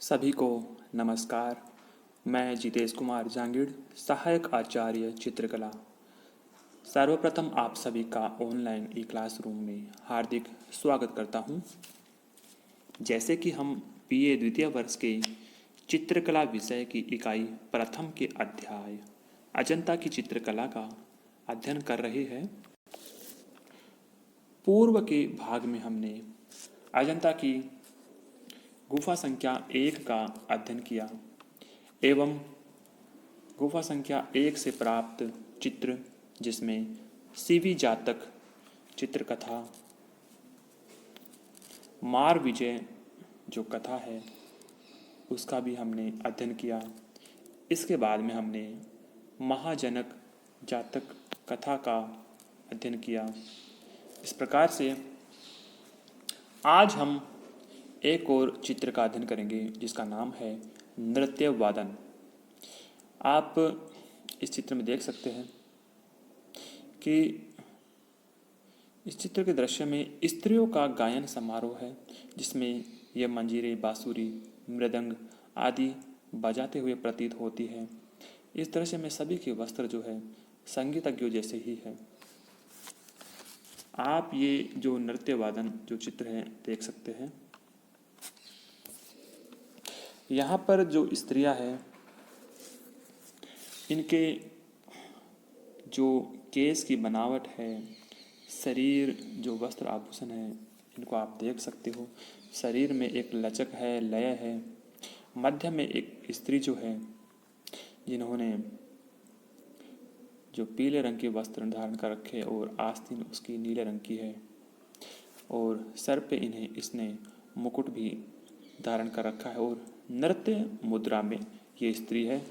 सभी को नमस्कार। मैं जितेश कुमार जांगिड़, सहायक आचार्य चित्रकला। सर्वप्रथम आप सभी का ऑनलाइन ई क्लासरूम में हार्दिक स्वागत करता हूं। जैसे कि हम बीए द्वितीय वर्ष के चित्रकला विषय की इकाई प्रथम के अध्याय अजंता की चित्रकला का अध्ययन कर रहे हैं। पूर्व के भाग में हमने अजंता की गुफा संख्या 1 का अध्ययन किया एवं गुफा संख्या 1 से प्राप्त चित्र, जिसमें सीवी जातक चित्रकथा, मार विजय जो कथा है उसका भी हमने अध्ययन किया। इसके बाद में हमने महाजनक जातक कथा का अध्ययन किया। इस प्रकार से आज हम एक और चित्र का अध्ययन करेंगे जिसका नाम है नृत्य वादन। आप इस चित्र में देख सकते हैं कि इस चित्र के दृश्य में स्त्रियों का गायन समारोह है, जिसमें यह मंजीरे, बांसुरी, मृदंग आदि बजाते हुए प्रतीत होती है। इस दृश्य में सभी के वस्त्र जो है संगीतज्ञों जैसे ही है। आप ये जो नृत्य वादन जो चित्र है देख सकते हैं। यहाँ पर जो स्त्रियां हैं, इनके जो केस की बनावट है, शरीर जो वस्त्र आभूषण है, इनको आप देख सकते हो। शरीर में एक लचक है, लय है। मध्य में एक स्त्री जो है, जिन्होंने जो पीले रंग के वस्त्र धारण कर रखे और आस्तीन उसकी नीले रंग की है और सर पे इसने मुकुट भी धारण कर रखा है और नृत्य मुद्रा में ये स्त्री है।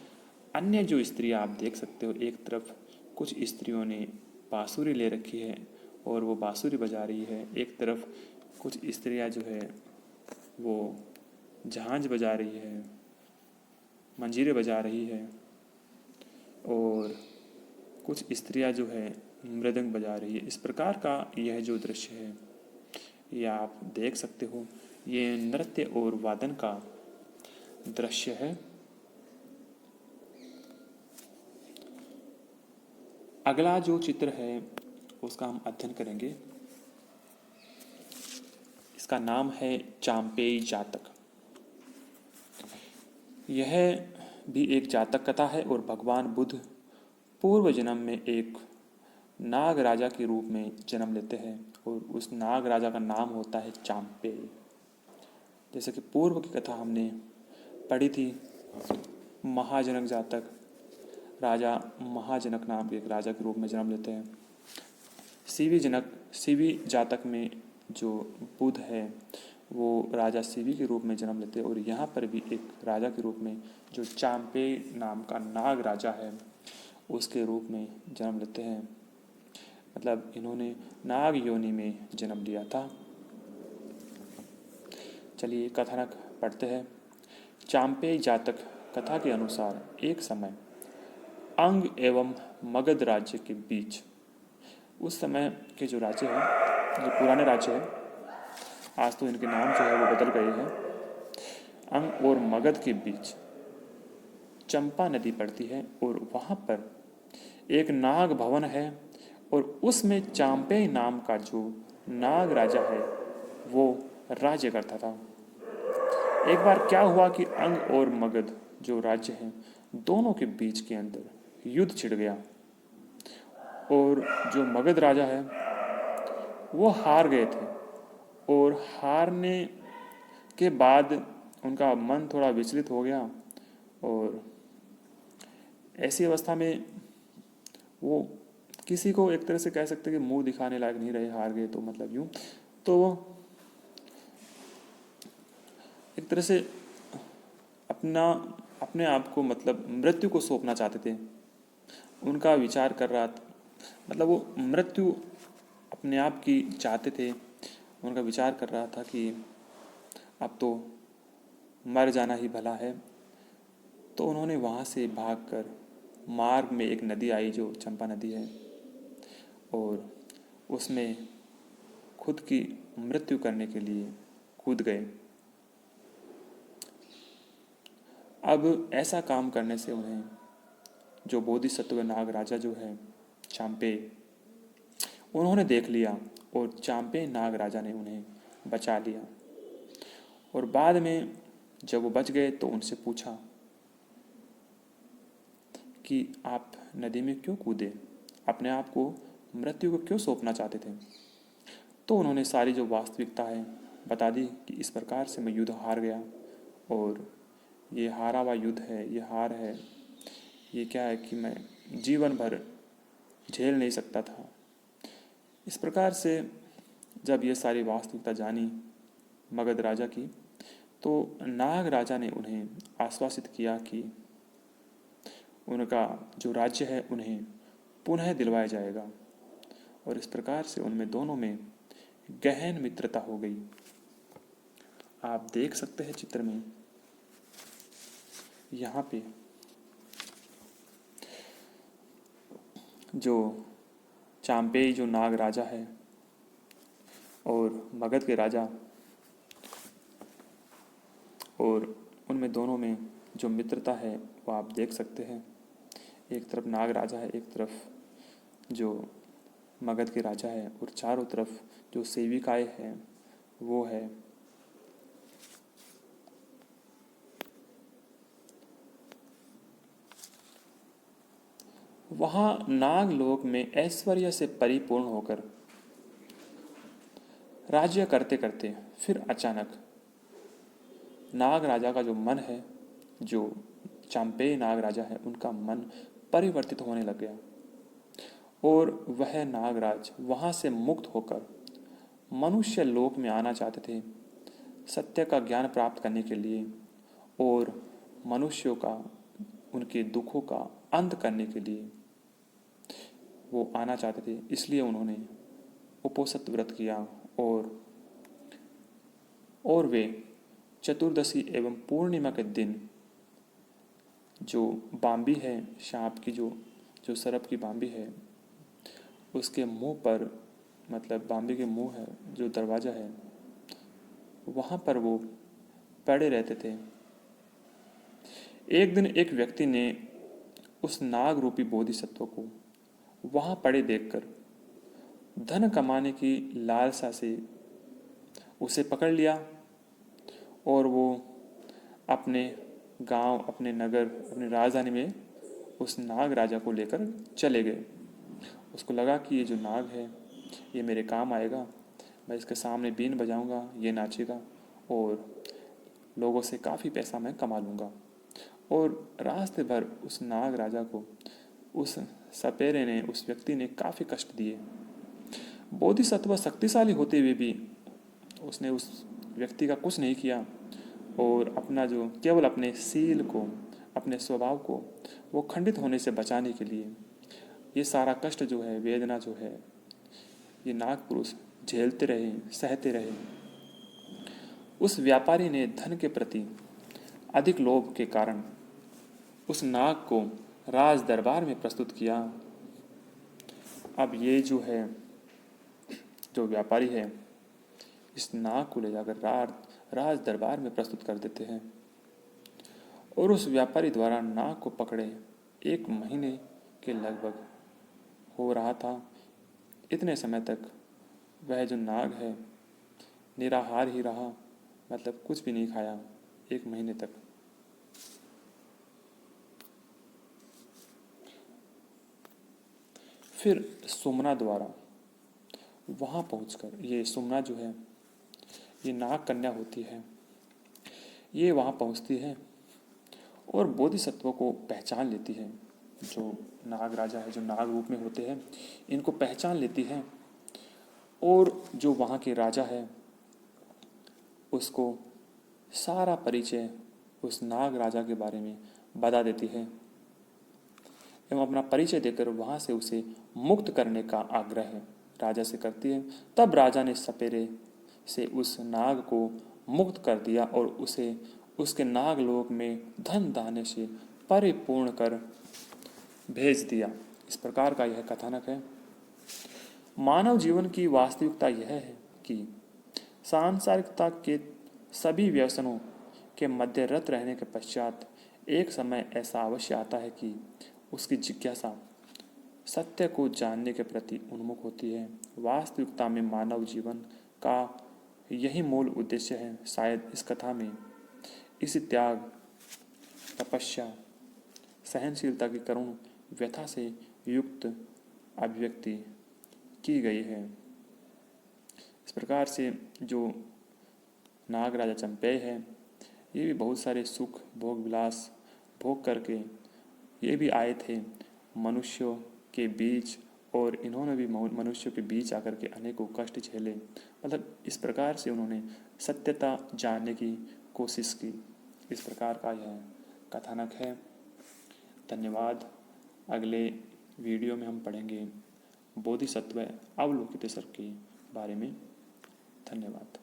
अन्य जो स्त्रियां आप देख सकते हो, एक तरफ कुछ स्त्रियों ने बांसुरी ले रखी है और वो बांसुरी बजा रही है। एक तरफ कुछ स्त्रियां जो है वो झांझ बजा रही है, मंजीरे बजा रही है और कुछ स्त्रियां जो है मृदंग बजा रही है। इस प्रकार का यह जो दृश्य है ये आप देख सकते हो। ये नृत्य और वादन का दृश्य है। अगला जो चित्र है उसका हम अध्ययन करेंगे। इसका नाम है चांपेई जातक। यह भी एक जातक कथा है और भगवान बुद्ध पूर्व जन्म में एक नाग राजा के रूप में जन्म लेते हैं और उस नाग राजा का नाम होता है चांपेई। जैसे कि पूर्व की कथा हमने पढ़ी थी, महाजनक जातक, राजा महाजनक नाम के एक राजा के रूप में जन्म लेते हैं। सीवी जातक में जो बुध है वो राजा सीवी के रूप में जन्म लेते हैं और यहाँ पर भी एक राजा के रूप में जो चांपेई नाम का नाग राजा है उसके रूप में जन्म लेते हैं। मतलब इन्होंने नाग योनि में जन्म लिया था। चलिए कथानक पढ़ते हैं। चांपेई जातक कथा के अनुसार एक समय अंग एवं मगध राज्य के बीच, उस समय के जो राज्य है, जो पुराने राज्य है, आज तो इनके नाम जो है वो बदल गए हैं, अंग और मगध के बीच चंपा नदी पड़ती है और वहाँ पर एक नाग भवन है और उसमें चांपेई नाम का जो नाग राजा है वो राज्य करता था। एक बार क्या हुआ कि अंग और मगध जो राज्य है दोनों के बीच के अंदर युद्ध छिड़ गया और जो मगध राजा है वो हार गए थे और हारने के बाद उनका मन थोड़ा विचलित हो गया और ऐसी अवस्था में वो किसी को एक तरह से कह सकते कि मुंह दिखाने लायक नहीं रहे, हार गए तो मतलब यूं तो वो एक तरह से अपने आप को मतलब मृत्यु को सौंपना चाहते थे। उनका विचार कर रहा था, मतलब वो मृत्यु अपने आप की चाहते थे। उनका विचार कर रहा था कि अब तो मर जाना ही भला है। तो उन्होंने वहाँ से भागकर मार्ग में एक नदी आई जो चंपा नदी है और उसमें खुद की मृत्यु करने के लिए कूद गए। अब ऐसा काम करने से उन्हें जो बोधिसत्व नाग राजा जो है चांपे, उन्होंने देख लिया और चांपे नाग राजा ने उन्हें बचा लिया। और बाद में जब वो बच गए तो उनसे पूछा कि आप नदी में क्यों कूदे, अपने आप को मृत्यु को क्यों सौंपना चाहते थे। तो उन्होंने सारी जो वास्तविकता है बता दी कि इस प्रकार से मैं युद्ध हार गया और ये हारा हुआ युद्ध है, ये हार है, ये क्या है कि मैं जीवन भर झेल नहीं सकता था। इस प्रकार से जब ये सारी वास्तविकता जानी मगध राजा की, तो नाग राजा ने उन्हें आश्वासित किया कि उनका जो राज्य है उन्हें पुनः दिलवाया जाएगा। और इस प्रकार से उनमें दोनों में गहन मित्रता हो गई। आप देख सकते हैं चित्र में, यहाँ पे जो चांपेई जो नाग राजा है और मगध के राजा, और उनमें दोनों में जो मित्रता है वो आप देख सकते हैं। एक तरफ नाग राजा है, एक तरफ जो मगध के राजा है, और चारों तरफ जो सेविकाएं हैं वो है। वहां नागलोक में ऐश्वर्य से परिपूर्ण होकर राज्य करते करते फिर अचानक नाग राजा का जो मन है, जो चांपेय नाग राजा है, उनका मन परिवर्तित होने लग गया और वह नागराज वहां से मुक्त होकर मनुष्य लोक में आना चाहते थे सत्य का ज्ञान प्राप्त करने के लिए और मनुष्यों का उनके दुखों का अंत करने के लिए वो आना चाहते थे। इसलिए उन्होंने उपोषित व्रत किया और वे चतुर्दशी एवं पूर्णिमा के दिन जो बाम्बी है, सांप की जो सर्प की बाम्बी है, उसके मुंह पर, मतलब बाम्बी के मुंह है जो दरवाज़ा है, वहाँ पर वो पड़े रहते थे। एक दिन एक व्यक्ति ने उस नाग रूपी बोधिसत्व को वहाँ पड़े देखकर धन कमाने की लालसा से उसे पकड़ लिया और वो अपने गांव, अपने नगर, अपनी राजधानी में उस नाग राजा को लेकर चले गए। उसको लगा कि ये जो नाग है ये मेरे काम आएगा, मैं इसके सामने बीन बजाऊंगा, ये नाचेगा और लोगों से काफ़ी पैसा मैं कमा लूँगा। और रास्ते भर उस नाग राजा को उस सपेरे ने, उस व्यक्ति ने काफ़ी कष्ट दिए। बोधिसत्व शक्तिशाली होते हुए भी उसने उस व्यक्ति का कुछ नहीं किया और अपना जो केवल अपने सील को, अपने स्वभाव को वो खंडित होने से बचाने के लिए ये सारा कष्ट जो है, वेदना जो है, ये नाग पुरुष झेलते रहे, सहते रहे। उस व्यापारी ने धन के प्रति अधिक लोभ के कारण उस नाग को राज दरबार में प्रस्तुत किया। अब ये जो है, जो व्यापारी है, इस नाग को ले जाकर राज दरबार में प्रस्तुत कर देते हैं और उस व्यापारी द्वारा नाग को पकड़े 1 महीने के लगभग हो रहा था। इतने समय तक वह जो नाग है निराहार ही रहा, मतलब कुछ भी नहीं खाया 1 महीने तक। फिर सुमना द्वारा वहाँ पहुंचकर, ये सुमना जो है ये नाग कन्या होती है, ये वहाँ पहुँचती है और बोधिसत्व को पहचान लेती है। जो नाग राजा है, जो नाग रूप में होते हैं, इनको पहचान लेती है और जो वहाँ के राजा है उसको सारा परिचय उस नाग राजा के बारे में बता देती है एवं अपना परिचय देकर वहाँ से उसे मुक्त करने का आग्रह राजा से करती है। तब राजा ने सपेरे से उस नाग को मुक्त कर दिया और उसे उसके नागलोक में धन दाने से परिपूर्ण कर भेज दिया। इस प्रकार का यह कथानक है। मानव जीवन की वास्तविकता यह है कि सांसारिकता के सभी व्यसनों के मध्य रत रहने के पश्चात एक समय ऐसा अवश्य आता है कि उसकी जिज्ञासा सत्य को जानने के प्रति उन्मुख होती है। वास्तविकता में मानव जीवन का यही मूल उद्देश्य है। शायद इस कथा में इस त्याग, तपस्या, सहनशीलता की करुण व्यथा से युक्त अभिव्यक्ति की गई है। इस प्रकार से जो नाग राजा चंपेय है, ये भी बहुत सारे सुख भोग विलास भोग करके ये भी आए थे मनुष्यों के बीच, और इन्होंने भी मनुष्यों के बीच आकर के अनेकों कष्ट झेले। मतलब इस प्रकार से उन्होंने सत्यता जानने की कोशिश की। इस प्रकार का यह कथानक है। धन्यवाद। अगले वीडियो में हम पढ़ेंगे बोधिसत्व अवलोकितेश्वर के बारे में। धन्यवाद।